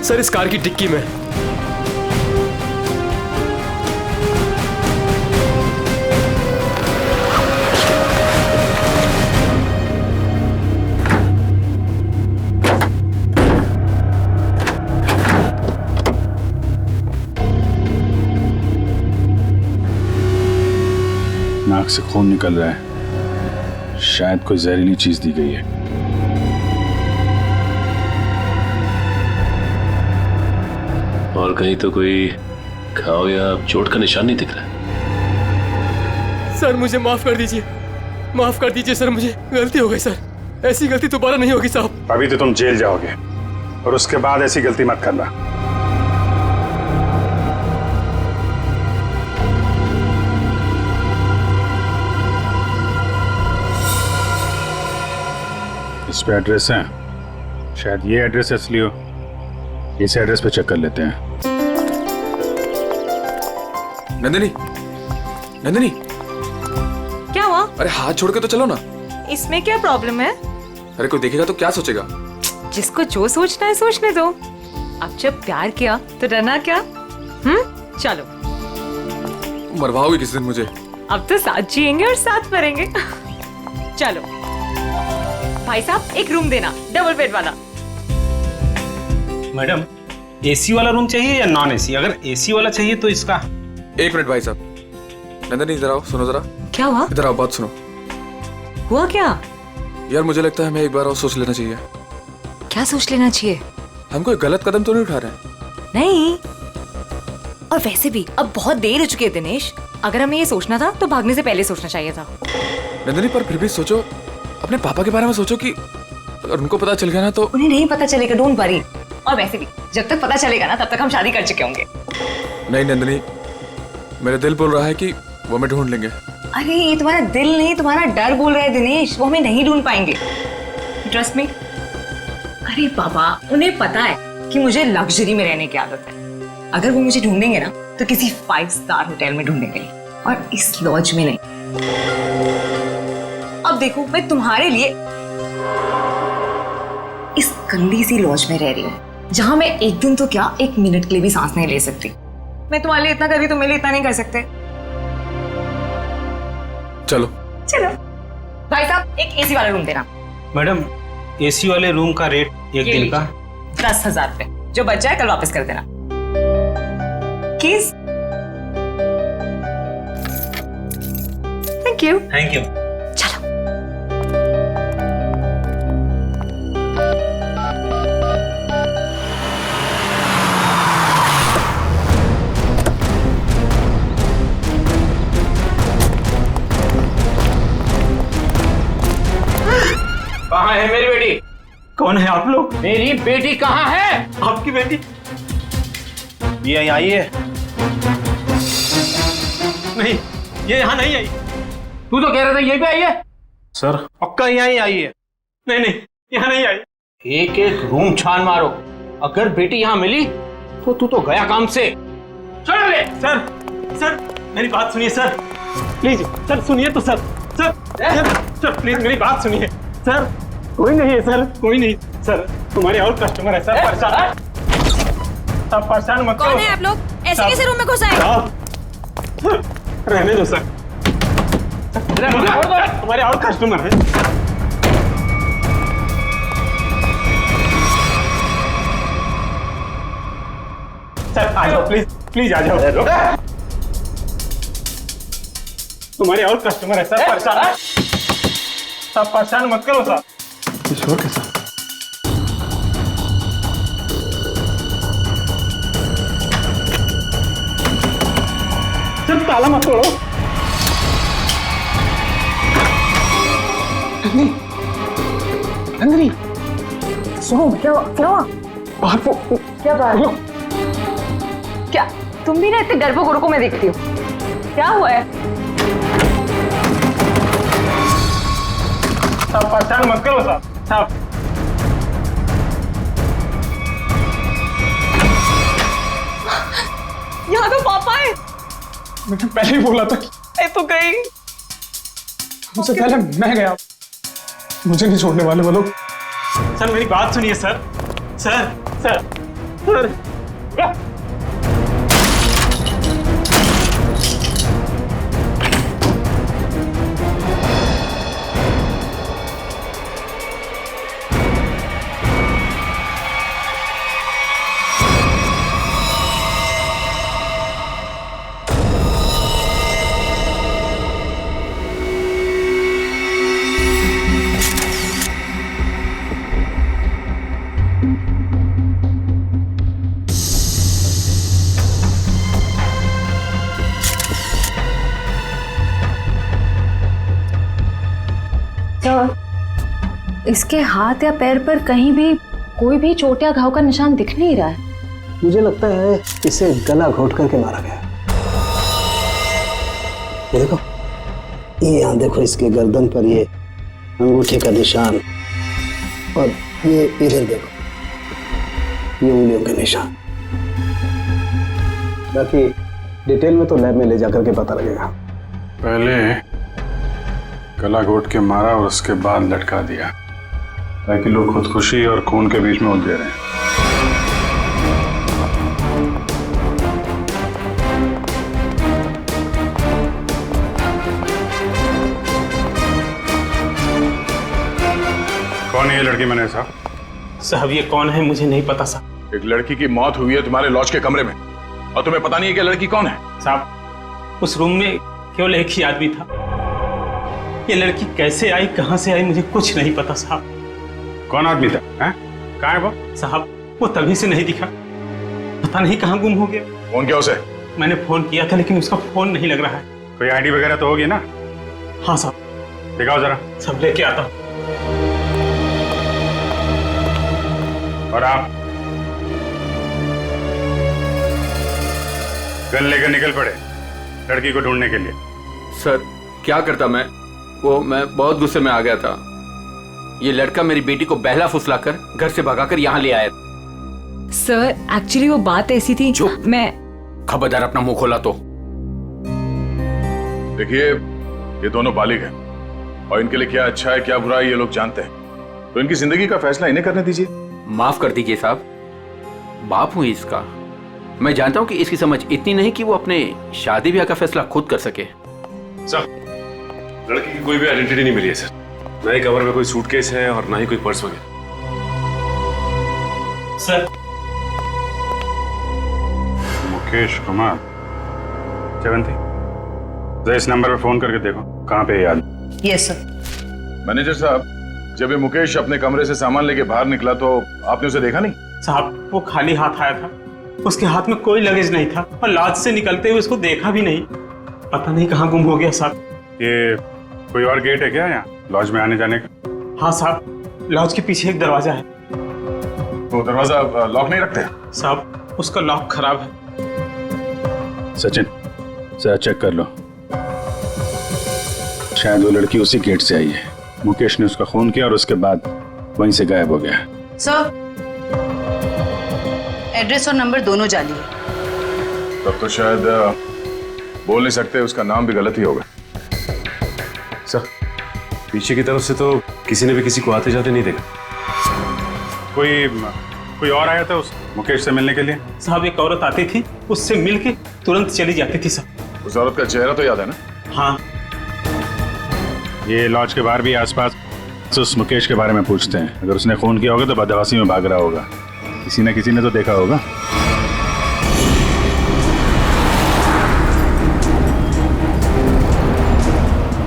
Sir इस car की dicky में। नाक से खून निकल रहा है, शायद कोई जहरीली चीज दी गई है। और कहीं तो कोई घाव या चोट का निशान नहीं दिख रहा है। सर मुझे माफ कर दीजिए, माफ कर दीजिए सर, मुझे गलती हो गई सर, ऐसी गलती दोबारा नहीं होगी साहब। अभी तो तुम जेल जाओगे और उसके बाद ऐसी गलती मत करना। इस पे एड्रेस है, शायद ये एड्रेस असली हो। इस एड्रेस पे चेक कर लेते हैं। नंदिनी, नंदिनी, क्या हुआ? अरे हाथ छोड़ के तो चलो ना। इसमें क्या प्रॉब्लम है? अरे कोई देखेगा तो क्या सोचेगा? जिसको जो सोचना है सोचने दो। अब जब प्यार किया तो डरना क्या? चलो। मरवाओगे किस दिन मुझे? अब तो साथ जिएंगे और साथ मरेंगे। चलो भाई साहब, एक रूम देना, डबल बेड वाला। मैडम, एसी वाला रूम चाहिए या नॉन एसी? अगर एसी वाला चाहिए तो इसका। एक मिनट भाई साहब, नंदिनी इधर आओ, सुनो जरा। क्या हुआ? इधर आओ, बात सुनो। हुआ क्या? यार मुझे लगता है हमें एक बार और सोच लेना चाहिए। क्या सोच लेना चाहिए? हम कोई गलत कदम तो नहीं उठा रहे हैं? नहीं, और वैसे भी अब बहुत देर हो चुकी है दिनेश। अगर हमें ये सोचना था तो भागने से पहले सोचना चाहिए था। नंदिनी पर फिर भी सोचो, अपने पापा के बारे में सोचो कि अगर उनको पता चल गया ना तो। उन्हें नहीं पता चलेगा, डोंट वरी। और वैसे भी जब तक पता चलेगा ना तब तक हम शादी कर चुके होंगे। नहीं नंदिनी, मेरा दिल बोल रहा है कि वो हमें ढूंढ लेंगे। अरे ये तुम्हारा दिल नहीं, तुम्हारा डर बोल रहा है दिनेश, वो हमें नहीं ढूंढ पाएंगे, ट्रस्ट मी। अरे बाबा, उन्हें पता है कि मुझे लग्जरी में रहने की आदत है। अगर वो मुझे ढूंढेंगे ना तो किसी 5 स्टार होटल में ढूंढेंगे, और इस लॉज में नहीं। अब देखो, मैं तुम्हारे लिए इस गंदी सी लॉज में रह रही हूँ, जहां मैं एक दिन तो क्या, 1 मिनट के लिए भी सांस नहीं ले सकती। मैं तुम्हारे लिए इतना कर रही, तुम मेरे लिए इतना नहीं कर सकते। चलो चलो भाई साहब, एक एसी वाला रूम देना। मैडम, एसी वाले रूम का रेट एक दिन का 10,000 रुपए, जो बच जाए कल वापस कर देना। किस? Thank you. Thank you. चलो। कहाँ है मेरी बेटी? कौन है आप लोग? मेरी बेटी कहाँ है? आपकी बेटी ये आई है? नहीं, ये यहाँ नहीं आई। तू तो कह रहा था यहीं पे आई है। सर पक्का यहाँ ही आई है। नहीं नहीं, यहाँ नहीं आई। एक एक रूम छान मारो, अगर बेटी यहाँ मिली तो तू तो गया काम से। चलो ले। सर, सर मेरी बात सुनिए सर, प्लीज सर, सुनिए तो sir. Sir sir, sir please मेरी बात सुनिए सर। कोई नहीं है सर, कोई नहीं सर, तुम्हारे और कस्टमर है सर। परेशान, सब परेशान मत करो। कौन है आप लोग? ऐसे कैसे रूम में घुस आए? रहने दो सर, तुम्हारे और कस्टमर है। सर आ जाओ, प्लीज प्लीज आ जाओ। तुम्हारे और कस्टमर है सर। परेशान, सब परेशान मत करो सर। ईश्वर के साथ सर, ताला मत तोड़ो। नंदिनी, सुनो, क्या हुआ? बाहर को क्या बात? क्या तुम भी ना इतने डरपोक औरतों में देखती हो? क्या हुआ है? सब परेशान मत करो सर। सब यहाँ तो पापा है। मैंने पहले ही बोला था कि मैं तो गई। उससे पहले मैं गया, मुझे नहीं छोड़ने वाले वो लोग। सर मेरी बात सुनिए सर। सर सर सर इसके हाथ या पैर पर कहीं भी कोई भी चोट या घाव का निशान दिख नहीं रहा है। मुझे लगता है इसे गला घोट करके मारा गया। ये देखो, ये यहाँ देखो, इसके गर्दन पर ये अंगूठे का निशान, और ये इधर देखो, ये उंगलियों के निशान। बाकी डिटेल में तो लैब में ले जाकर के पता लगेगा। पहले गला घोट के मारा और उसके बाद लटका दिया, ताकि लोग खुदकुशी और खून के बीच में उलझे रहे। कौन है ये लड़की? मैंने साहब ये कौन है मुझे नहीं पता साहब। एक लड़की की मौत हुई है तुम्हारे लॉज के कमरे में और तुम्हें पता नहीं है कि लड़की कौन है? साहब उस रूम में केवल एक ही आदमी था। ये लड़की कैसे आई, कहां से आई, मुझे कुछ नहीं पता साहब। कौन आदमी था? कहाँ है वो? साहब वो तभी से नहीं दिखा, पता नहीं कहाँ गुम हो गया। फोन किया उसे? मैंने फोन किया था लेकिन उसका फोन नहीं लग रहा है। कोई आईडी वगैरह तो होगी ना? हाँ साहब। दिखाओ जरा। सब लेके आता हूँ। और आप गन लेकर निकल पड़े लड़की को ढूंढने के लिए। सर क्या करता मैं बहुत गुस्से में आ गया था। ये लड़का मेरी बेटी को बहला फुसलाकर घर से भगाकर यहाँ ले आया। सर एक्चुअली वो बात ऐसी थी जो मैं खबरदार अपना मुंह खोला तो। देखिए ये दोनों बालिग हैं और इनके लिए क्या अच्छा है क्या बुरा है ये लोग जानते हैं, तो इनकी जिंदगी का फैसला इन्हें करने दीजिए। माफ कर दीजिए साहब, बाप हूं इसका। मैं जानता हूं कि इसकी समझ इतनी नहीं कि वो अपने शादी ब्याह का फैसला खुद कर सके। सर लड़की की कोई भी आइडेंटिटी नहीं मिली है सर, ना ही कवर में कोई सूटकेस है और ना ही कोई पर्स वगैरह। सर मुकेश कुमार 70, जरा इस नंबर पे फोन करके देखो कहाँ पे याद। Yes sir. मैनेजर साहब, जब ये मुकेश अपने कमरे से सामान लेके बाहर निकला तो आपने उसे देखा नहीं? साहब वो खाली हाथ आया था, उसके हाथ में कोई लगेज नहीं था और लॉज से निकलते हुए उसको देखा भी नहीं। पता नहीं कहाँ गुम हो गया साहब। ये कोई और गेट है क्या यहाँ लॉज में आने जाने का? हाँ साहब, लॉज के पीछे एक दरवाजा है। तो दरवाजा लॉक नहीं रखते? साहब उसका लॉक खराब है। सचिन जरा चेक कर लो, शायद वो लड़की उसी गेट से आई है। मुकेश ने उसका खून किया और उसके बाद वहीं से गायब हो गया। सर एड्रेस और नंबर दोनों जाली है। तब तो शायद बोल नहीं सकते, उसका नाम भी गलत ही होगा। सर पीछे की तरफ से तो किसी ने भी किसी को आते जाते नहीं देखा। कोई और आया था उस मुकेश से मिलने के लिए? साहब एक औरत आती थी, उससे मिल के तुरंत चली जाती थी साहब। उस औरत का चेहरा तो याद है ना? हाँ। ये लॉज के बाहर भी आसपास तो उस मुकेश के बारे में पूछते हैं। अगर उसने खून किया होगा तो बदहवासी में भाग रहा होगा, किसी न किसी ने तो देखा होगा।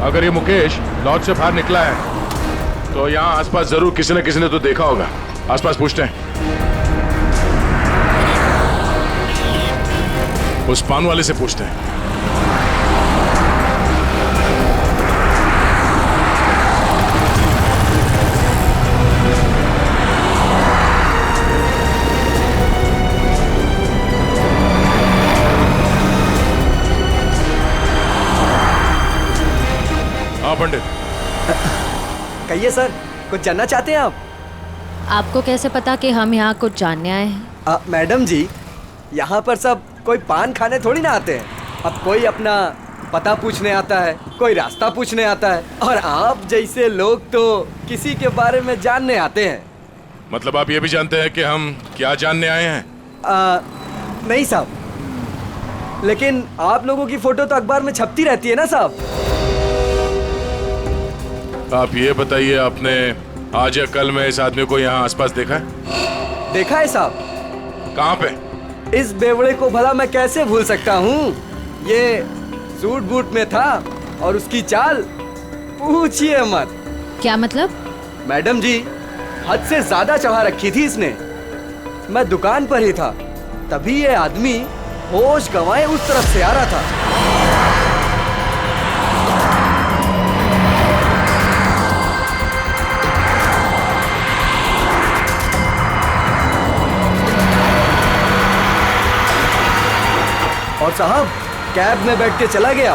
अगर ये मुकेश लॉज से बाहर निकला है तो यहाँ आसपास जरूर किसी न किसी ने तो देखा होगा। आसपास पूछते हैं। उस पान वाले से पूछते हैं। हाँ पंडित। कहिए सर, कुछ जानना चाहते हैं आप? आपको कैसे पता कि हम यहाँ कुछ जानने आए हैं? मैडम जी, यहाँ पर सब कोई पान खाने थोड़ी ना आते हैं। अब कोई अपना पता पूछने आता है, कोई रास्ता पूछने आता है, और आप जैसे लोग तो किसी के बारे में जानने आते हैं। मतलब आप ये भी जानते हैं कि हम क्या जानने आए हैं? नहीं साहब, लेकिन आप लोगों की फोटो तो अखबार में छपती रहती है ना साहब। आप ये बताइए, आपने आज या कल में इस आदमी को यहाँ आसपास देखा है? देखा है साहब। कहाँ पे? इस बेवड़े को भला मैं कैसे भूल सकता हूँ। ये सूट बूट में था और उसकी चाल पूछिए मत। क्या मतलब? मैडम जी, हद से ज्यादा चढ़ा रखी थी इसने। मैं दुकान पर ही था, तभी ये आदमी होश गंवाए उस तरफ से आ रहा था। और साहब कैब में बैठ के चला गया।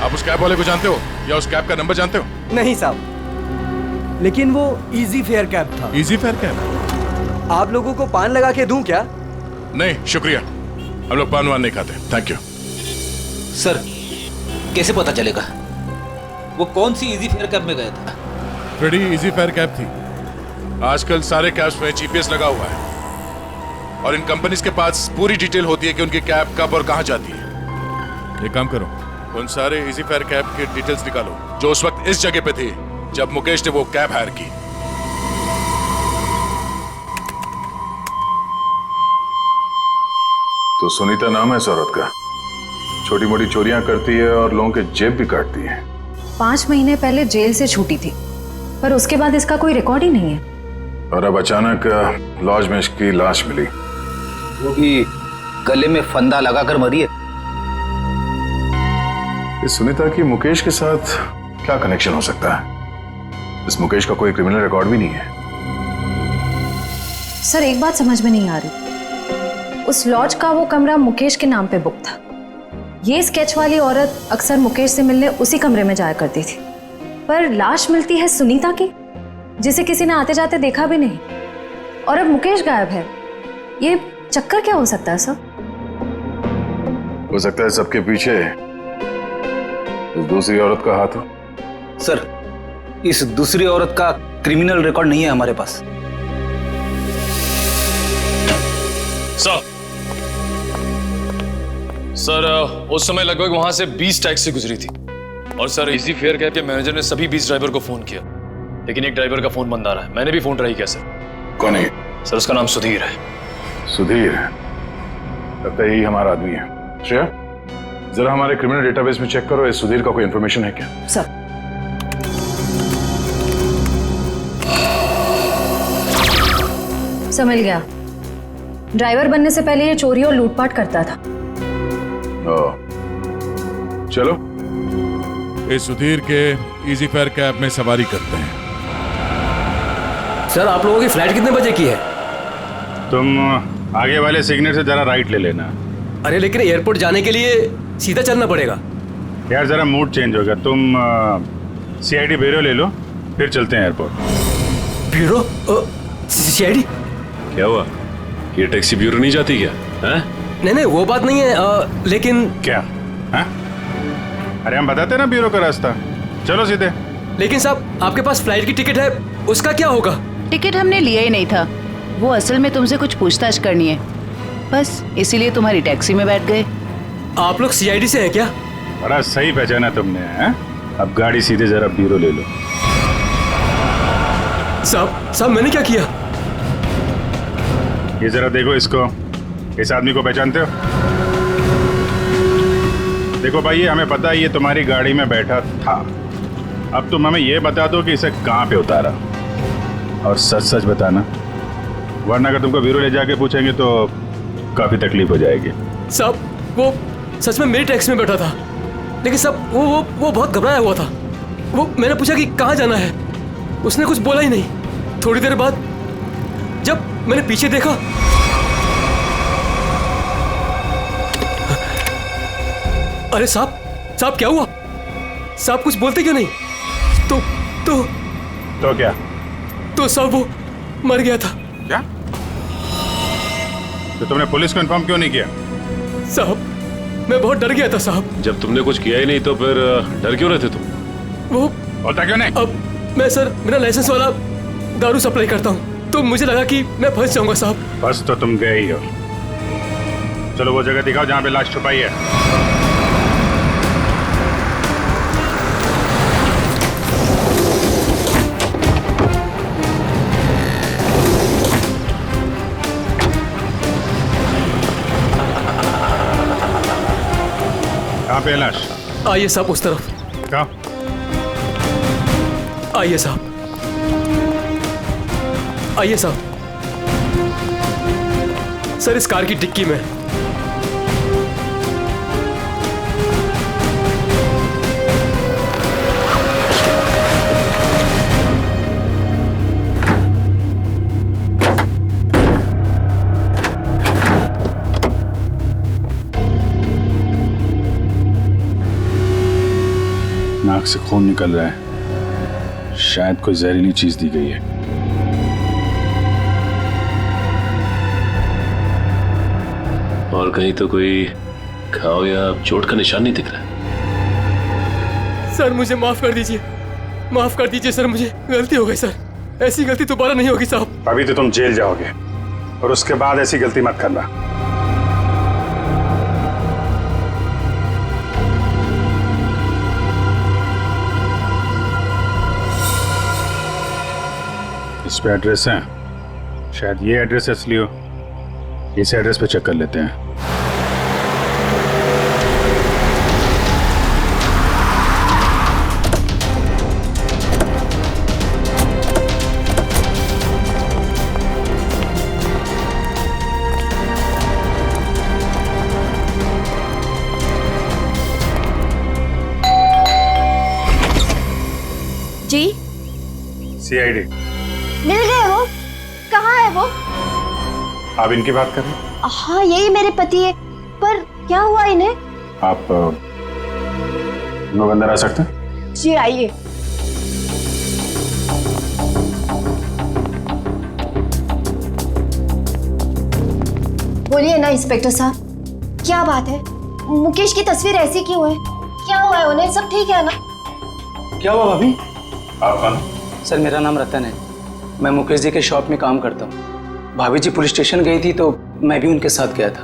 आप उस कैब वाले को जानते हो या उस कैब का नंबर जानते हो? नहीं साहब, लेकिन वो इजी फेयर कैब था। Easy fair cab? आप लोगों को पान लगा के दूं क्या? नहीं शुक्रिया, हम लोग पान वान नहीं खाते, थैंक यू। सर कैसे पता चलेगा वो कौन सी इजी फेयर कैब में गया था? बड़ी इजी फेयर कैब थी। आजकल सारे कैब्स में जीपीएस लगा हुआ है और इन कंपनीज के पास पूरी डिटेल होती है कि उनकी कैब कब और कहां जाती है। एक काम करो, उन सारे इजी फेयर कैब के डिटेल्स निकालो जो उस वक्त इस जगह पे थी जब मुकेश ने वो कैब हायर की। तो सुनीता नाम है इस औरत का, छोटी मोटी चोरियां करती है और लोगों के जेब भी काटती है। 5 महीने पहले जेल से छूटी थी, पर उसके बाद इसका कोई रिकॉर्ड ही नहीं है। और अब अचानक लॉज में इसकी लाश मिली, वो भी गले में फंदा लगाकर मरी है। इस सुनीता की मुकेश के साथ क्या कनेक्शन हो सकता है? इस मुकेश का कोई क्रिमिनल रिकॉर्ड भी नहीं है। सर एक बात समझ में नहीं आ रही, उस लॉज का वो कमरा मुकेश के नाम पे बुक था। ये स्केच वाली औरत अक्सर मुकेश से मिलने उसी कमरे में जाया करती थी, पर लाश मिलती है सुनीता की, जिसे किसी ने आते जाते देखा भी नहीं, और अब मुकेश गायब है। ये चक्कर क्या हो सकता है सर? हो सकता है सबके पीछे इस दूसरी औरत का हाथ हो। सर इस दूसरी औरत का क्रिमिनल रिकॉर्ड नहीं है हमारे पास। सर उस समय लगभग वहां से 20 टैक्सी गुजरी थी और सर इजी फेयर कैब के मैनेजर ने सभी 20 ड्राइवर को फोन किया, लेकिन एक ड्राइवर का फोन बंद आ रहा है। मैंने भी फोन ट्राई किया सर। कौन है? सर उसका नाम सुधीर है। सुधीर? लगता है यही हमारा आदमी है। श्रेया जरा हमारे क्रिमिनल डेटाबेस में चेक करो, इस सुधीर का कोई इंफॉर्मेशन है क्या? सर मिल गया। ड्राइवर बनने से पहले ये चोरी और लूटपाट करता था। चलो इस सुधीर के इजी फेयर कैब में सवारी करते हैं। सर आप लोगों की फ्लाइट कितने बजे की है? तुम आगे वाले सिग्नल से जरा राइट ले लेना। अरे लेकिन एयरपोर्ट जाने के लिए सीधा चलना पड़ेगा। यार जरा मूड चेंज होगा, तुम सीआईडी ब्यूरो ले लो, फिर चलते हैं एयरपोर्ट। ब्यूरो? सीआईडी? क्या हुआ, ये टैक्सी ब्यूरो नहीं जाती क्या? नहीं वो बात नहीं है, लेकिन क्या है? अरे हम बताते ना ब्यूरो का रास्ता, चलो सीधे। लेकिन साहब आपके पास फ्लाइट की टिकट है, उसका क्या होगा? टिकट हमने लिया ही नहीं था, वो असल में तुमसे कुछ पूछताछ करनी है, बस इसीलिए तुम्हारी टैक्सी में बैठ गए। आप लोग सीआईडी से हैं क्या? बड़ा सही पहचाना तुमने है? अब गाड़ी सीधे जरा ब्यूरो ले लो। साहब मैंने क्या किया? ये जरा देखो इसको, इस आदमी को पहचानते हो? देखो भाई ये हमें पता है ये तुम्हारी गाड़ी में बैठा था, अब तुम हमें ये बता दो कि इसे कहाँ पे उतारा, और सच सच बताना, वरना अगर तुमको ब्यूरो ले जाके पूछेंगे तो काफी तकलीफ हो जाएगी। साहब वो सच में मेरी टैक्सी में बैठा था, लेकिन साहब वो बहुत घबराया हुआ था। वो मैंने पूछा कि कहाँ जाना है, उसने कुछ बोला ही नहीं। थोड़ी देर बाद जब मैंने पीछे देखा, अरे साहब क्या हुआ? साहब कुछ बोलते क्यों नहीं? तो क्या? तो साहब वो मर गया था। क्या? तो तुमने पुलिस को इन्फॉर्म क्यों नहीं किया? साहब मैं बहुत डर गया था साहब। जब तुमने कुछ किया ही नहीं तो फिर डर क्यों रहे थे तुम? वो होता क्यों नहीं? अब मैं सर मेरा लाइसेंस वाला दारू सप्लाई करता हूँ, तो मुझे लगा कि मैं फंस जाऊंगा साहब। बस तो तुम गए ही हो। चलो वो जगह दिखाओ जहाँ पे लाश छुपाई है। कहाँ पे है लाश? आइए साहब उस तरफ। कहाँ? आइए साहब, आइए साहब। सर इस कार की डिक्की में। नाक से खून निकल रहा है, शायद कोई जहरीली चीज दी गई है। और कहीं तो कोई घाव या चोट का निशान नहीं दिख रहा है। सर मुझे माफ कर दीजिए, माफ कर दीजिए सर, मुझे गलती हो गई सर। ऐसी गलती दोबारा नहीं होगी साहब। अभी तो तुम जेल जाओगे और उसके बाद ऐसी गलती मत करना। इस पे एड्रेस है, शायद ये एड्रेस असली हो। इस एड्रेस पे चेक कर लेते हैं। जी सीआईडी मिल गए वो? कहाँ है वो? आप इनकी बात कर रहे हैं? हाँ यही मेरे पति है, पर क्या हुआ इन्हें? आप लोग अंदर आ सकते हैं? जी आइए। बोलिए ना इंस्पेक्टर साहब, क्या बात है? मुकेश की तस्वीर ऐसी क्यों है? क्या हुआ है उन्हें? सब ठीक है ना? क्या हुआ भाभी? आप कौन? सर मेरा नाम रतन है, मैं मुकेश जी के शॉप में काम करता हूँ। भाभी जी पुलिस स्टेशन गई थी तो मैं भी उनके साथ गया था।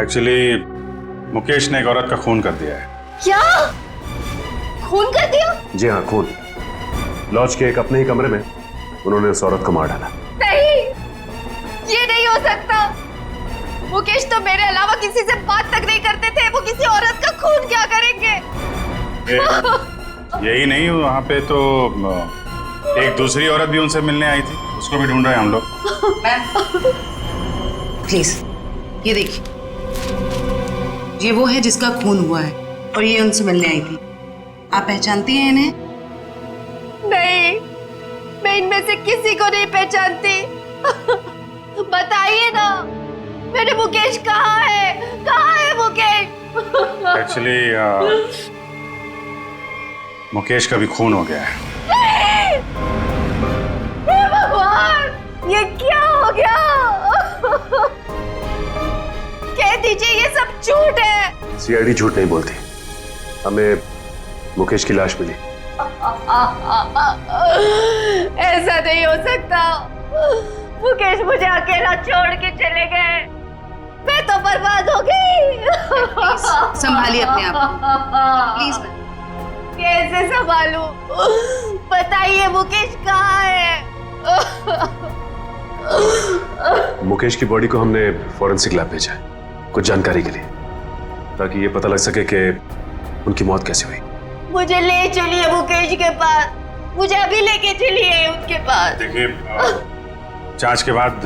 एक्चुअली मुकेश ने एक औरत का खून कर दिया है। क्या? खून कर दिया? जी हाँ, खून। लॉज के एक अपने ही कमरे में उन्होंने उस औरत को मार डाला। नहीं, ये नहीं हो सकता। मुकेश तो मेरे अलावा किसी से बात तक नहीं करते थे, वो किसी औरत का खून क्या करेंगे? यही नहीं, वहाँ पे तो एक दूसरी औरत भी उनसे मिलने आई थी, उसको भी ढूंढ रहे हैं हम लोग। प्लीज ये देखिए, ये वो है जिसका खून हुआ है और ये उनसे मिलने आई थी। आप पहचानती हैं इन्हें? नहीं, मैं इनमें से किसी को नहीं पहचानती। बताइए ना, मेरे मुकेश कहाँ है? कहाँ है मुकेश? एक्चुअली मुकेश का भी खून हो गया है। हे भगवान, ये क्या हो गया? कह दीजिए ये सब झूठ है। सीआईडी झूठ नहीं बोलती, हमें मुकेश की लाश मिली। ऐसा नहीं हो सकता। मुकेश मुझे अकेला छोड़ के चले गए, मैं तो बर्बाद हो गई। संभालिए अपने आप को, प्लीज। कैसे संभालूं? बताइए मुकेश कहाँ है? मुकेश की बॉडी को हमने फॉरेंसिक लैब भेजा है कुछ जानकारी के लिए, ताकि ये पता लग सके कि उनकी मौत कैसे हुई। मुझे ले चलिए मुकेश के पास, मुझे अभी लेके चलिए उनके पास। देखिए, जांच के बाद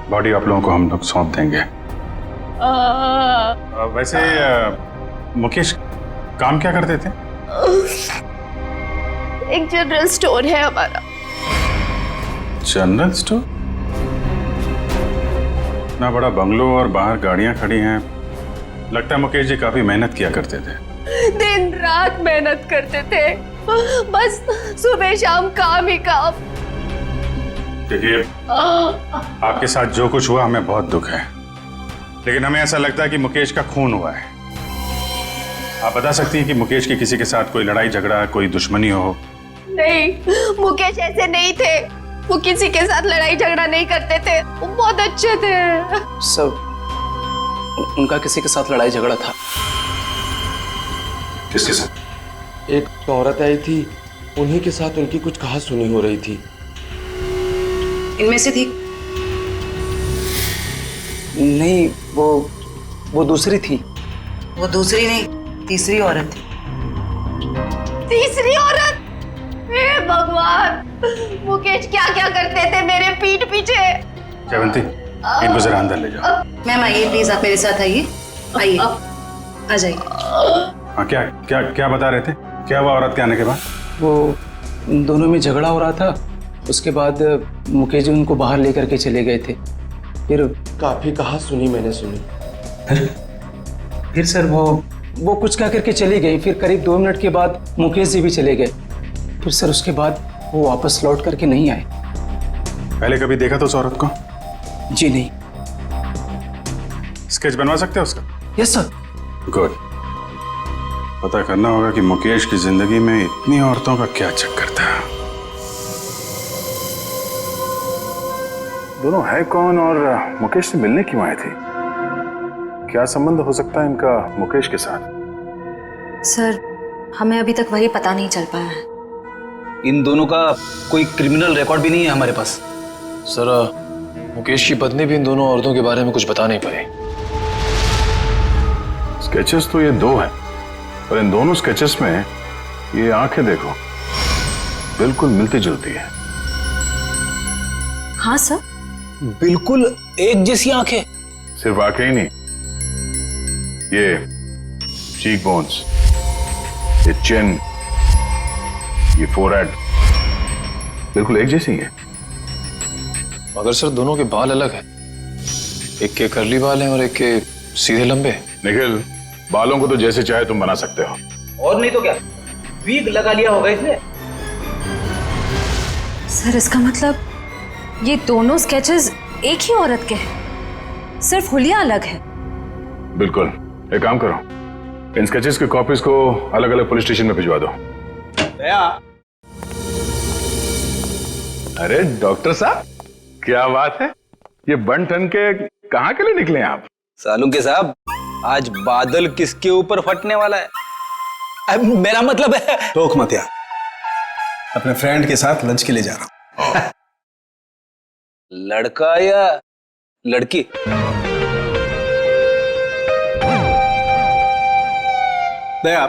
बॉडी आप लोगों को हम लोग सौंप देंगे। वैसे मुकेश काम क्या करते थे? एक जनरल स्टोर है हमारा। General store? इतना बड़ा बंगलो और बाहर गाड़ियां खड़ी हैं, लगता है मुकेश जी काफी मेहनत किया करते थे। दिन रात मेहनत करते थे, बस सुबह शाम काम ही काम। देखिए, आपके साथ जो कुछ हुआ हमें बहुत दुख है, लेकिन हमें ऐसा लगता है कि मुकेश का खून हुआ है। आप बता सकती हैं कि मुकेश की किसी के साथ कोई लड़ाई झगड़ा, कोई दुश्मनी हो? नहीं, मुकेश ऐसे नहीं थे। वो किसी के साथ लड़ाई झगड़ा नहीं करते थे, वो बहुत अच्छे थे। सब उनका किसी के साथ लड़ाई झगड़ा था। किसके साथ? एक औरत आई थी, उन्हीं के साथ उनकी कुछ कहा सुनी हो रही थी। इनमें से थी? नहीं, वो दूसरी थी। वो दूसरी नहीं, तीसरी औरत थी। तीसरी औरत? हे भगवान, मुकेश क्या क्या करते थे मेरे पीठ पीछे। जयवंती, इनको जरा अंदर ले जाओ। मैम आइए प्लीज, आप मेरे साथ आइए। आइए, आ जाइए। हाँ, क्या क्या क्या बता रहे थे? क्या हुआ औरत के आने के बाद? वो दोनों में झगड़ा हो रहा था, उसके बाद मुकेश जी उनको बाहर लेकर के चले गए थे। फिर काफी कहा सुनी मैंने सुनी। फिर सर वो कुछ कह करके चली गई। फिर करीब 2 मिनट के बाद मुकेश जी भी चले गए। फिर सर उसके बाद वो वापस लौट करके नहीं आए। पहले कभी देखा तो उस औरत को? जी नहीं। स्केच बनवा सकते हो उसका? Yes sir. गुड। पता करना होगा कि मुकेश की जिंदगी में इतनी औरतों का क्या चक्कर था। दोनों है कौन और मुकेश से मिलने क्यों आए थे? क्या संबंध हो सकता है इनका मुकेश के साथ? सर, हमें अभी तक वही पता नहीं चल पाया है। इन दोनों का कोई क्रिमिनल रिकॉर्ड भी नहीं है हमारे पास। सर, मुकेश की पत्नी भी इन दोनों औरतों के बारे में कुछ बता नहीं पाई। स्केचेस तो ये 2 हैं, और इन दोनों स्केचेस में ये आंखें देखो, बिल्कुल मिलती जुलती है। हाँ सर, बिल्कुल एक जैसी आंखें। सिर्फ आंखें ही नहीं, ये चीक बोन्स, ये चिन, ये फोरहेड, बिल्कुल एक जैसी है। मगर सर, दोनों के बाल अलग हैं। एक के कर्ली बाल हैं और एक के सीधे लंबे। निखिल, बालों को तो जैसे चाहे तुम बना सकते हो। और नहीं तो क्या, वीग लगा लिया होगा इसने। सर इसका मतलब ये दोनों स्केचेस एक ही औरत के हैं, सिर्फ हुलिया अलग है। बिल्कुल। एक काम करो, इन स्केचेस की कॉपीज को अलग अलग पुलिस स्टेशन में भिजवा दो। दया। अरे डॉक्टर साहब, क्या बात है, ये बन ठन के कहाँ के लिए निकले आप? सालू के साहब, आज बादल किसके ऊपर फटने वाला है? अब मेरा मतलब है। टोक मत यार, अपने फ्रेंड के साथ लंच के लिए जा रहा हूं। लड़का या लड़की? दया,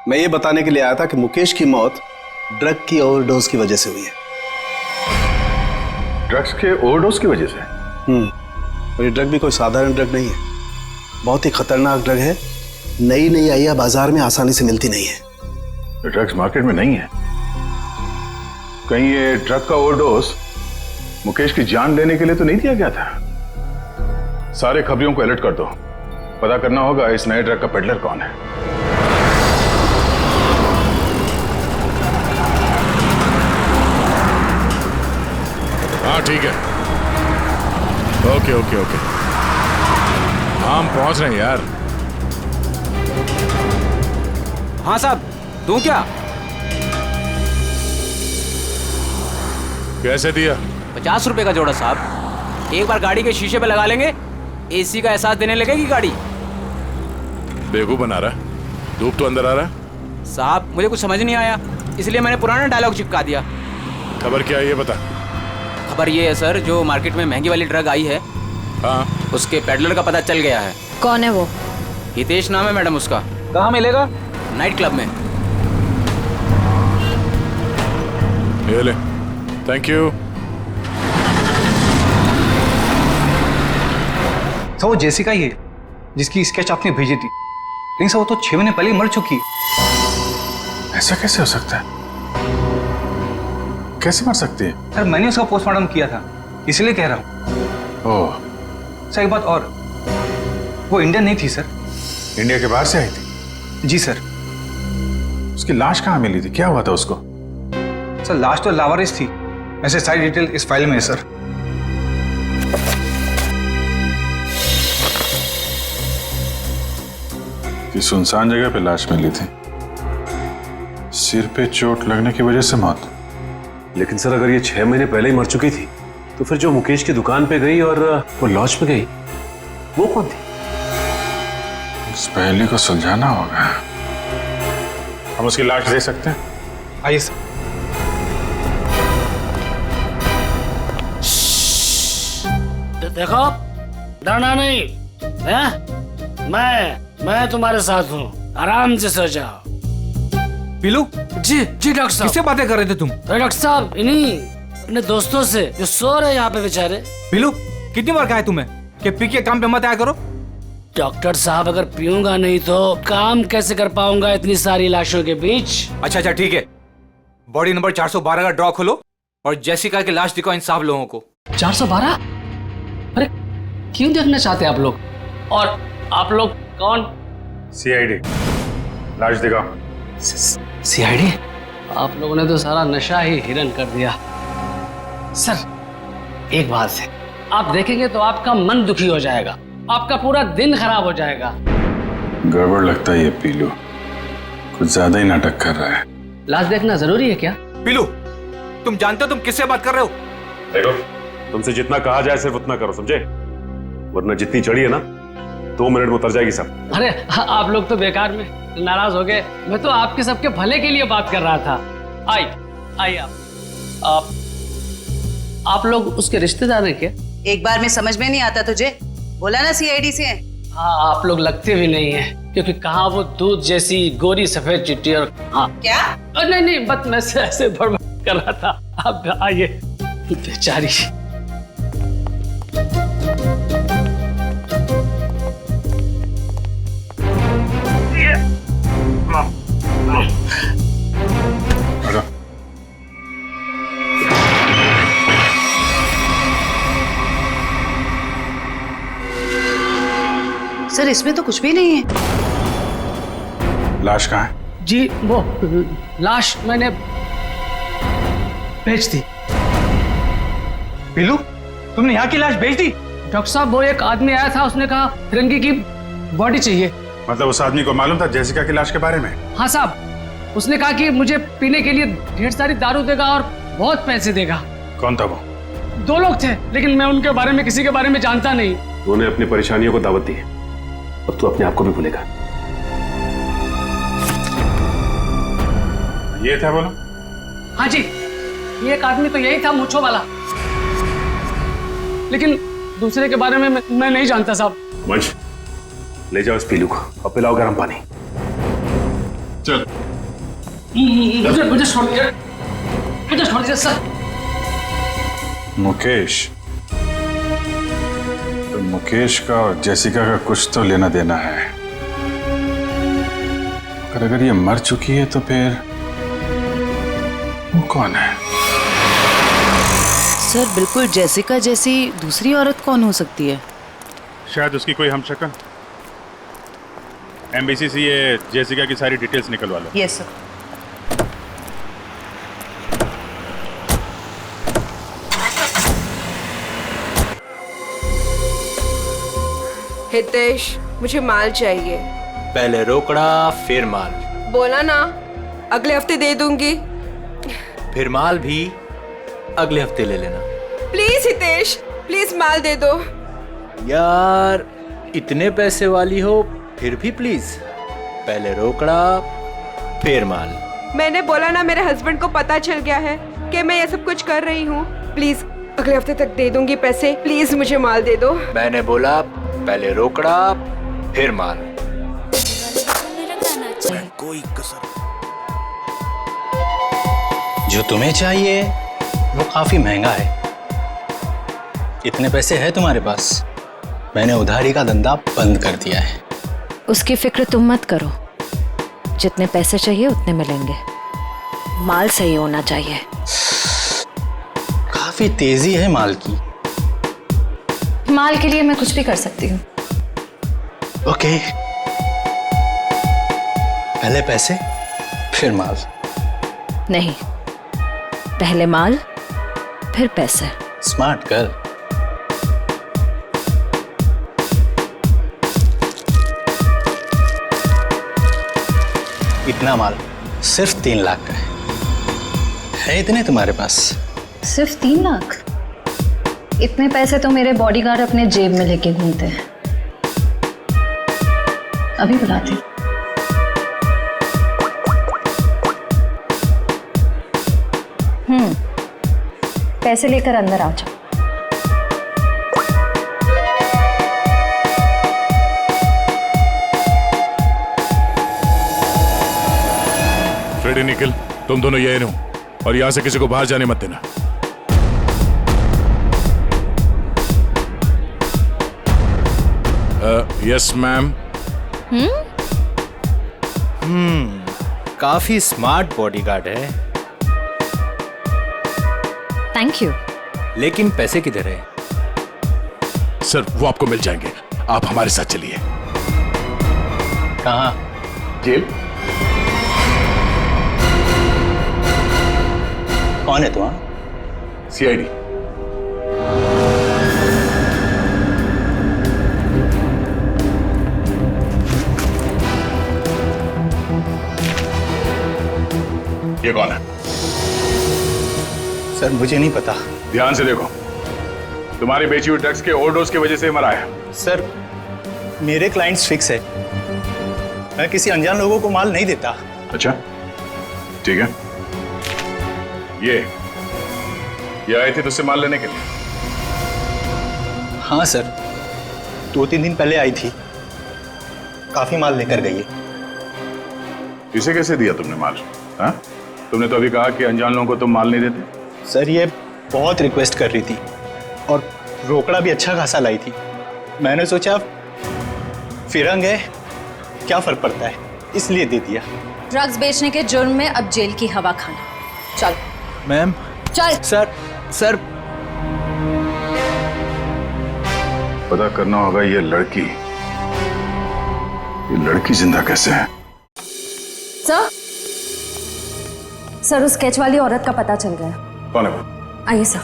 मैं ये बताने के लिए आया था कि मुकेश की मौत ड्रग की ओवरडोज की वजह से हुई है। ड्रग्स के ओवरडोज की वजह से? और ये ड्रग भी कोई साधारण ड्रग नहीं है, बहुत ही खतरनाक ड्रग है। नई नई आई है, बाजार में आसानी से मिलती नहीं है। ड्रग्स मार्केट में नहीं है? कहीं ये ड्रग का ओवरडोज मुकेश की जान लेने के लिए तो नहीं दिया गया था? सारे खबरियों को अलर्ट कर दो, पता करना होगा इस नए ड्रग का पेडलर कौन है। हाँ ठीक है, ओके ओके ओके, हम पहुंच रहे हैं यार। हाँ साहब, दूं क्या? कैसे दिया? 50 रुपए का जोड़ा साहब। एक बार गाड़ी के शीशे पे लगा लेंगे, एसी का एहसास देने लगेगी गाड़ी। बेवकूफ बना रहा है, धूप तो अंदर आ रहा है। साहब मुझे कुछ समझ नहीं आया, इसलिए मैंने पुराना डायलॉग चिपका दिया। खबर क्या है ये बता। खबर ये है सर, जो मार्केट में महंगी वाली ड्रग आई है, हाँ, उसके पेडलर का पता चल गया है। कौन है वो? हितेश नाम है मैडम उसका। कहाँ मिलेगा? नाइट क्लब में। ये ले, थैंक यू। सर वो जेसिका ही है जिसकी स्केच आपने भेजी थी, लेकिन सर वो तो 6 महीने पहले मर चुकी है। ऐसा कैसे हो सकता है? कैसे मर सकती है? सर मैंने उसका पोस्टमार्टम किया था, इसलिए कह रहा हूँ। ओह। सर एक बात और, वो इंडियन नहीं थी सर। इंडिया के बाहर से आई थी? जी सर। उसकी लाश कहाँ मिली थी? क्या हुआ था उसको? सर लाश तो लावारिस थी, ऐसे सारी डिटेल इस फाइल में है सर। कि सुनसान जगह पे लाश मिली थी, सिर पे चोट लगने की वजह से मौत। लेकिन सर अगर ये 6 महीने पहले ही मर चुकी थी तो फिर जो मुकेश की दुकान पे गई और वो लॉज पे गई वो कौन थी? उस पहले को सुलझाना होगा। हम उसकी लाश दे सकते हैं? आइए सर। देखो, डरना नहीं है? मैं तुम्हारे साथ हूँ, आराम से सो जाओ। पीलू? जी डॉक्टर साहब। किससे बातें कर रहे थे तुम? अरे डॉक्टर साहब, इन्हीं अपने दोस्तों से जो सो रहे यहाँ पे बेचारे। पीलू, कितनी बार कहा है तुम्हें कि पी के काम पे मत आया करो? डॉक्टर साहब, अगर पीऊंगा नहीं तो काम कैसे कर पाऊंगा इतनी सारी लाशों के बीच? अच्छा ठीक है, बॉडी नंबर 412 का ड्रॉ खोलो और जेसिका की लाश दिखाओ इन साहब लोगों को। 412? अरे क्यों देखना चाहते आप लोग? और आप लोग कौन? CID। लाश दिखाओ। CID? आप लोगों ने तो सारा नशा ही हिरन कर दिया। सर, एक बात है, आप देखेंगे तो आपका मन दुखी हो जाएगा, आपका पूरा दिन खराब हो जाएगा। गड़बड़ लगता है ये पीलू, कुछ ज्यादा ही नाटक कर रहा है। लाश देखना जरूरी है क्या? पीलू, तुम जानते हो तुम किससे बात कर रहे हो? देखो, तुमसे जितना कहा जाए सिर्फ उतना करो, समझे? वरना जितनी चढ़ी है ना 2 मिनट में उतर जाएगी सब। अरे आप लोग तो बेकार में नाराज हो गए, मैं तो आपके सबके भले के लिए बात कर रहा था। आइए आप लोग उसके रिश्तेदार हैं क्या? एक बार में समझ में नहीं आता तुझे? बोला ना CID से। हाँ, आप लोग लगते भी नहीं है, क्योंकि कहाँ वो दूध जैसी गोरी सफेद चिट्ठी और हाँ क्या? नहीं बस मैं ऐसे बड़बड़ कर रहा था। आप आइए, बेचारी। सर, इसमें तो कुछ भी नहीं है। लाश कहाँ है? जी वो लाश मैंने भेज दी। पीलू, तुमने यहाँ की लाश भेज दी? डॉक्टर साहब, वो एक आदमी आया था, उसने कहा फिरंगी की बॉडी चाहिए। मतलब उस आदमी को मालूम था जेसिका की लाश के बारे में? हाँ साहब, उसने कहा कि मुझे पीने के लिए ढेर सारी दारू देगा और बहुत पैसे देगा। कौन था वो? 2 लोग थे, लेकिन मैं उनके बारे में किसी के बारे में जानता नहीं। तूने अपनी परेशानियों को दावत दी है, अब तू अपने आप को भी भूलेगा। ये था बोलो? हाँ जी, ये एक आदमी तो यही था, मूंछों वाला, लेकिन दूसरे के बारे में मैं नहीं जानता साहब। वंश, ले जाओ इस पीलू को और पिलाओ गर्म पानी। चल। मुझे छोड़ दीजिए सर। मुकेश, तो मुकेश का और जेसिका का कुछ तो लेना देना है। अगर ये मर चुकी है तो फिर वो कौन है? सर, बिल्कुल जेसिका जैसी दूसरी औरत कौन हो सकती है? शायद उसकी कोई हमशक्ल। एमबीसी से ये जेसिका की सारी डिटेल्स निकलवा लो। Yes sir. हितेश, मुझे माल चाहिए। पहले रोकड़ा फिर माल। बोला ना, अगले हफ्ते दे दूंगी। फिर माल भी अगले हफ्ते ले लेना। प्लीज हितेश, प्लीज माल दे दो। यार, इतने पैसे वाली हो फिर भी प्लीज। पहले रोकड़ा फिर माल। मैंने बोला ना, मेरे हस्बैंड को पता चल गया है कि मैं ये सब कुछ कर रही हूँ। प्लीज अगले हफ्ते तक दे दूंगी पैसे। प्लीज मुझे माल दे दो। मैंने बोला पहले रोकड़ा फिर माल। कोई कसर। जो तुम्हें चाहिए वो काफी महंगा है। इतने पैसे है तुम्हारे पास? मैंने उधारी का धंधा बंद कर दिया है। उसकी फिक्र तुम मत करो, जितने पैसे चाहिए उतने मिलेंगे। माल सही होना चाहिए। काफी तेजी है माल की। माल के लिए मैं कुछ भी कर सकती हूँ। ओके, पहले पैसे फिर माल। नहीं, पहले माल फिर पैसे। Smart girl. इतना माल सिर्फ 3 लाख का है। है इतने तुम्हारे पास? सिर्फ 3 लाख? इतने पैसे तो मेरे बॉडीगार्ड अपने जेब में लेके घूमते हैं। अभी बुलाती हूँ। पैसे लेकर अंदर आ जाओ। फ्रेडी निखिल, तुम दोनों यही रहो और यहां से किसी को बाहर जाने मत देना। Yes ma'am. काफी स्मार्ट बॉडीगार्ड है। Thank you. लेकिन पैसे किधर है? सर वो आपको मिल जाएंगे, आप हमारे साथ चलिए। कहाँ? जेल। कौन है तू? सीआईडी। ये कौन है? सर मुझे नहीं पता। ध्यान से देखो, तुम्हारी बेची हुई ड्रग्स के ओवरडोज की वजह से मरा है। सर मेरे क्लाइंट्स फिक्स है, मैं किसी अनजान लोगों को माल नहीं देता। अच्छा ठीक है। ये आए थे तुझसे माल लेने के लिए? हाँ सर, 2-3 दिन पहले आई थी, काफी माल लेकर गई है। इसे कैसे दिया तुमने माल? हाँ, तुमने तो अभी कहा कि अनजान लोगों को तुम माल नहीं देते। सर ये बहुत रिक्वेस्ट कर रही थी और रोकड़ा भी अच्छा खासा लाई थी। मैंने सोचा फिरंग है, क्या फर्क पड़ता है, इसलिए दे दिया। ड्रग्स बेचने के जुर्म में अब जेल की हवा खाना। चल मैम। चल। सर पता करना होगा ये लड़की जिंदा कैसे है। सर उस स्केच वाली औरत का पता चल गया। कौन है वो? आइए सर।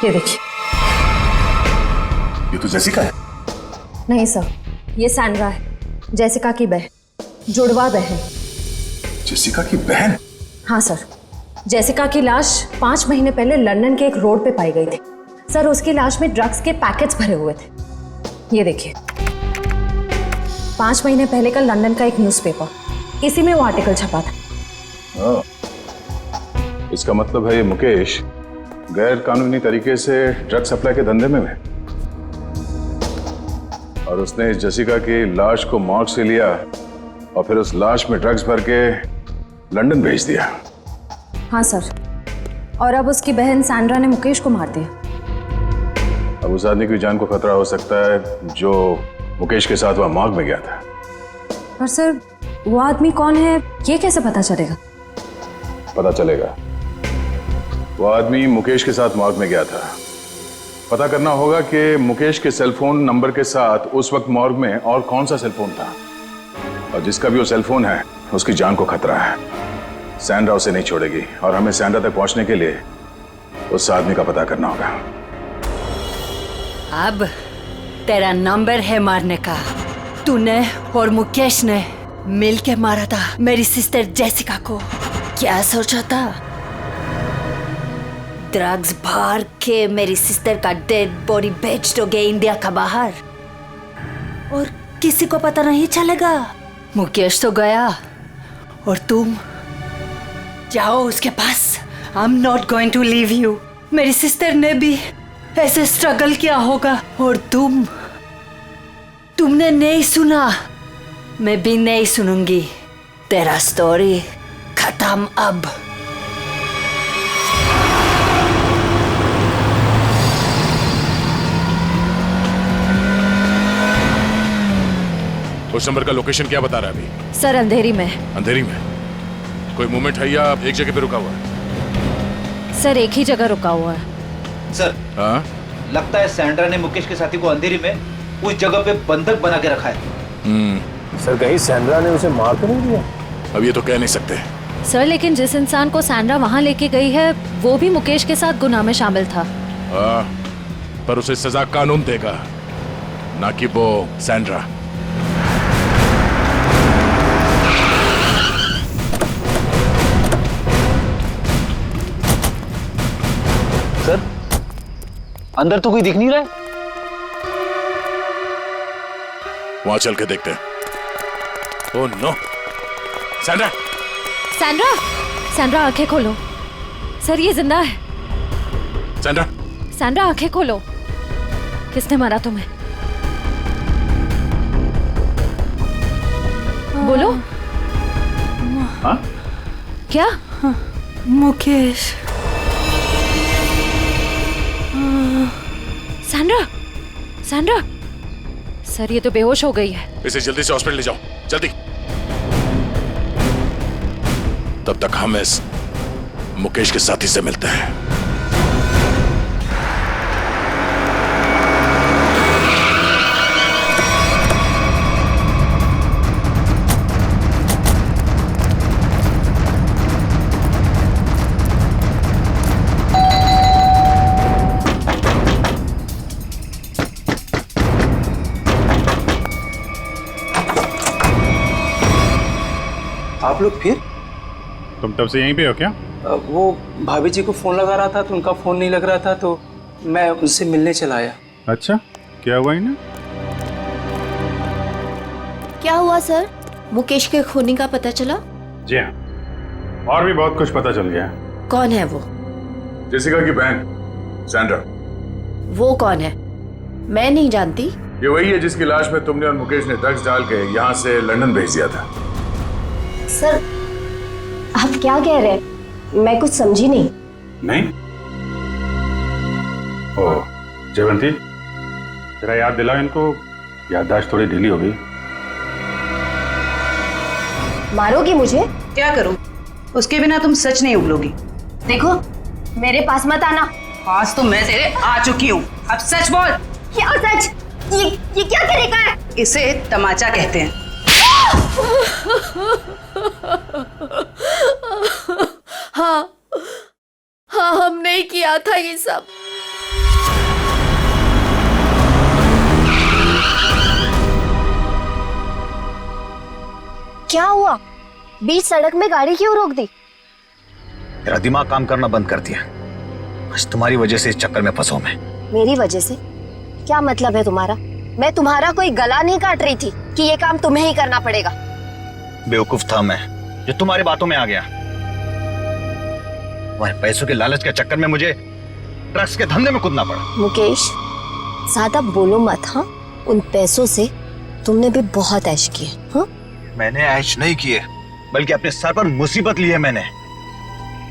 ये देखिए। ये तो जेसिका है। नहीं सर, ये सैंड्रा है, जेसिका की बहन, जुड़वा बहन। जेसिका की बहन? हाँ सर, जेसिका की लाश 5 महीने पहले लंदन के एक रोड पे पाई गई थी। सर उसकी लाश में ड्रग्स के पैकेट्स भरे हुए थे। ये देखिए, 5 महीने पहले का लंदन का एक न्यूज़पेपर, इसी में वो आर्टिकल छपा था। इसका मतलब है ये मुकेश गैर कानूनी तरीके से ड्रग सप्लाई के धंधे में है और उसने इस जेसिका की लाश को मॉर्ग से लिया और फिर उस लाश में ड्रग्स भर के लंदन भेज दिया। हाँ सर, और अब उसकी बहन सैंड्रा ने मुकेश को मार दिया। अब उस आदमी की जान को खतरा हो सकता है जो मुकेश के साथ वहां मॉर्ग में गया था। पर सर वो आदमी कौन है ये कैसे पता चलेगा? पता चलेगा। वो आदमी मुकेश के साथ मॉर्ग में गया था। पता करना होगा कि मुकेश के सेलफोन नंबर के साथ उस वक्त मॉर्ग में और कौन सा सेलफोन था, और जिसका भी वो सेलफोन है उसकी जान को खतरा है। सैंड्रा उसे नहीं छोड़ेगी और हमें सैंड्रा तक पहुंचने के लिए उस आदमी का पता करना होगा। अब तेरा नंबर है मारने का। तूने और मुकेश ने मिलके मारा था मेरी सिस्टर जेसिका को। क्या सोचा था? ड्रग्स भर के मेरी सिस्टर का डेड बॉडी बेच दोगे इंडिया का बाहर और किसी को पता नहीं चलेगा। मुकेश तो गया और तुम जाओ उसके पास। I am not going to leave you. मेरी सिस्टर ने भी ऐसे स्ट्रगल किया होगा और तुमने नहीं सुना, मैं भी नहीं सुनूंगी। तेरा स्टोरी खत्म अब। उस नंबर का लोकेशन क्या बता रहा है अभी? सर अंधेरी में। अंधेरी में? कोई मूवमेंट है या एक जगह पे रुका हुआ है? सर एक ही जगह रुका हुआ है। सर हाँ? लगता है सैंड्रा ने मुकेश के साथी को अंधेरी में उस जगह पे बंधक बना के रखा है। सर कहीं सैंड्रा ने उसे मार तो नहीं दिया? अब ये तो कह नहीं सकते सर, लेकिन जिस इंसान को सैंड्रा वहाँ लेके गई है वो भी मुकेश के साथ गुनाह में शामिल था। पर उसे सजा कानून देगा, ना कि वो सैंड्रा। अंदर तो कोई दिख नहीं रहा है। वहां चल के देखते हैं। Oh no, Sandra! Sandra! Sandra आंखें खोलो। सर ये जिंदा है। सैंड्रा! सैंड्रा आंखें खोलो। किसने मारा तुम्हें? बोलो। हाँ? क्या? मुकेश। सैंड्रा! सैंड्रा! सर ये तो बेहोश हो गई है। इसे जल्दी से हॉस्पिटल ले जाओ, जल्दी। तब तक हम इस मुकेश के साथी से मिलते हैं। आप लोग फिर? तुम तब से यहीं पे हो क्या? वो भाभी जी को फोन लगा रहा था तो उनका फोन नहीं लग रहा था, तो मैं उनसे मिलने चला आया। अच्छा, क्या हुआ इन्हें? क्या हुआ सर? मुकेश के खूनी का पता चला? जी हाँ, और भी बहुत कुछ पता चल गया। कौन है वो? जेसिका की बहन सैंड्रा। वो कौन है? मैं नहीं जानती। ये वही है जिसकी लाश में तुमने और मुकेश ने ड्रग्स डाल के यहाँ से लंदन भेज दिया था। सर आप क्या कह रहे हैं? मैं कुछ समझी नहीं। नहीं? ओह जयवंती, जरा याद दिलाओ इनको, याददाश्त थोड़ी ढीली हो गई। मारोगी मुझे? क्या करूं? उसके बिना तुम सच नहीं उगलोगी। देखो मेरे पास मत आना। पास तो मैं तेरे आ चुकी हूँ, अब सच बोल। क्या सच? ये क्या तरीका है? इसे तमाचा कहते हैं। हाँ हाँ, हमने ही किया था ये सब। क्या हुआ? बीच सड़क में गाड़ी क्यों रोक दी? मेरा दिमाग काम करना बंद कर दिया। आज तुम्हारी वजह से इस चक्कर में फंसा मैं। मेरी वजह से? क्या मतलब है तुम्हारा? मैं तुम्हारा कोई गला नहीं काट रही थी कि ये काम तुम्हें ही करना पड़ेगा। बेवकूफ था मैं जो तुम्हारी बातों में आ गया। तुम्हारे पैसों के लालच के चक्कर में मुझे ड्रग्स के धंधे में कूदना पड़ा। मुकेश ज्यादा बोलो मत। हाँ, उन पैसों से तुमने भी बहुत ऐश किए। हाँ, मैंने ऐश नहीं किए, बल्कि अपने सर पर मुसीबत ली है मैंने।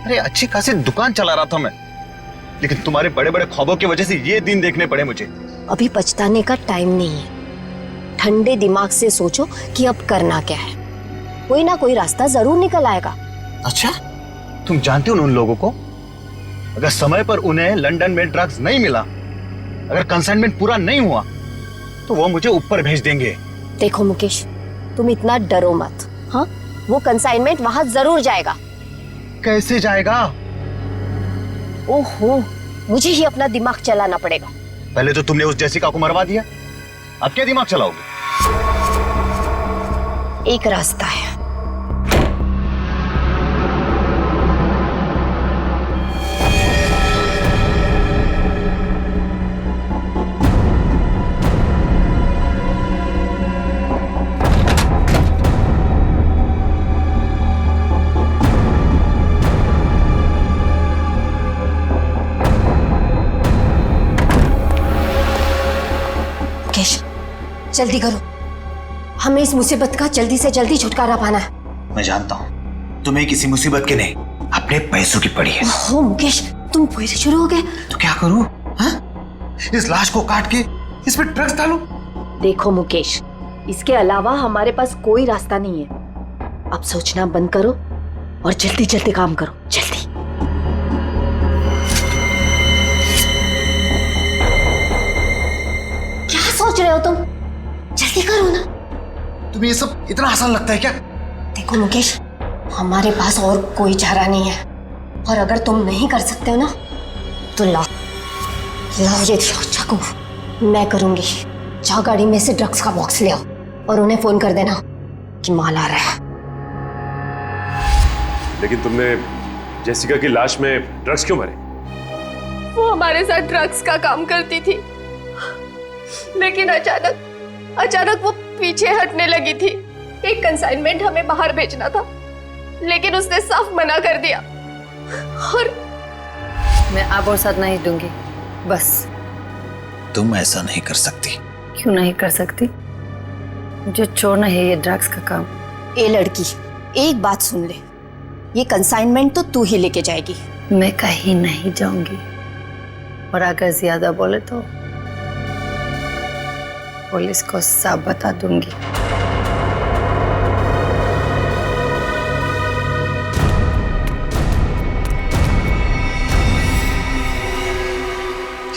अरे अच्छी खासी दुकान चला रहा था मैं, लेकिन तुम्हारे बड़े बड़े ख्वाबों की वजह से ये दिन देखने पड़े मुझे। अभी पछताने का टाइम नहीं है। ठंडे दिमाग से सोचो कि अब करना क्या है। कोई ना कोई रास्ता जरूर निकल आएगा। अच्छा, तुम जानते हो उन लोगों को? अगर समय पर उन्हें लंदन में ड्रग्स नहीं मिला, अगर कंसाइनमेंट पूरा नहीं हुआ, तो वो मुझे ऊपर भेज देंगे। देखो मुकेश, तुम इतना डरो मत। हाँ, वो कंसाइनमेंट वहां जरूर जाएगा। कैसे जाएगा? ओहो, मुझे ही अपना दिमाग चलाना पड़ेगा। पहले तो तुमने उस जेसिका को मरवा दिया, अब क्या दिमाग चलाओगे? एक रास्ता है। जल्दी करो, हमें इस मुसीबत का जल्दी से जल्दी छुटकारा पाना है। मैं जानता हूँ तुम्हें किसी मुसीबत की नहीं, अपने पैसों की पड़ी है। ओह मुकेश, तुम फिर शुरू हो गए। तो क्या करूँ? इस लाश को काट के इस पे ड्रग्स डालूं? देखो मुकेश, इसके अलावा हमारे पास कोई रास्ता नहीं है। अब सोचना बंद करो और जल्दी जल्दी काम करो, जल्दी। क्या सोच रहे हो तुम? जल्दी करो ना। तुम्हें ये सब इतना आसान लगता है क्या? देखो मुकेश, हमारे पास और कोई चारा नहीं है, और अगर तुम नहीं कर सकते हो ना तो लाओ ये चाकू, मैं करूंगी। जाओ गाड़ी में से ड्रग्स का बॉक्स ले आओ और उन्हें फोन कर देना कि माल आ रहा है। लेकिन तुमने जेसिका की लाश में ड्रग्स क्यों भरे? वो हमारे साथ ड्रग्स का काम करती थी, लेकिन अचानक वो पीछे हटने लगी थी। एक कंसाइनमेंट हमें बाहर भेजना था, लेकिन उसने साफ मना कर दिया। और मैं आप और साथ नहीं दूंगी, बस। तुम ऐसा नहीं कर सकती। क्यों नहीं कर सकती? जो छोड़ना है ये ड्रग्स का काम। ए लड़की, एक बात सुन ले, ये कंसाइनमेंट तो तू ही लेके जाएगी। मैं कहीं नहीं जाऊंगी, और अगर ज्यादा बोले तो पुलिस को सब बता दूंगी।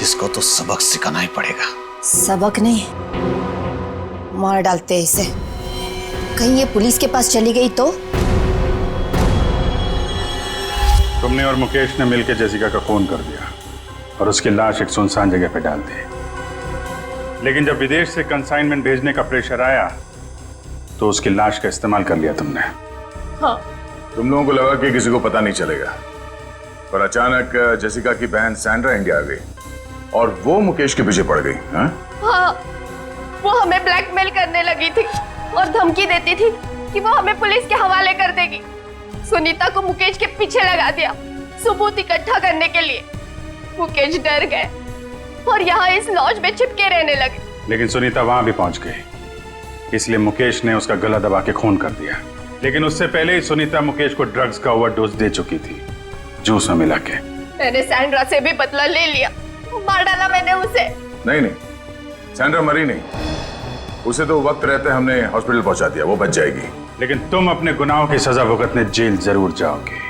इसको तो सबक सिखाना ही पड़ेगा। सबक नहीं, मार डालते हैं इसे। कहीं ये पुलिस के पास चली गई तो? तुमने और मुकेश ने मिलकर जेसिका का खून कर दिया और उसकी लाश एक सुनसान जगह पे डाल दी। लेकिन जब विदेश से कंसाइनमेंट भेजने का प्रेशर आया तो उसकी लाश का इस्तेमाल कर लिया तुमने। हाँ। तुम लोगों को लगा कि किसी को पता नहीं चलेगा, पर अचानक जेसिका की बहन सैंड्रा इंडिया आ गई और वो मुकेश के पीछे पड़ गई। हाँ, वो हमें ब्लैकमेल करने लगी थी और धमकी देती थी कि वो हमें पुलिस के हवाले कर देगी। सुनीता को मुकेश के पीछे लगा दिया सबूत इकट्ठा करने के लिए। मुकेश डर गए और यहाँ इस लॉज में छिपके रहने लगे। लेकिन सुनीता वहां भी पहुंच गई, इसलिए मुकेश ने उसका गला दबा के खून कर दिया। लेकिन उससे पहले ही सुनीता मुकेश को ड्रग्स का ओवरडोज दे चुकी थी, जूस में मिला के। मैंने सैंड्रा से भी बदला ले लिया, मार डाला मैंने उसे। नहीं, सैंड्रा मरी नहीं, उसे तो वक्त रहते हमने हॉस्पिटल पहुंचा दिया, वो बच जाएगी। लेकिन तुम अपने गुनाहों की सजा भुगतने जेल जरूर जाओगे।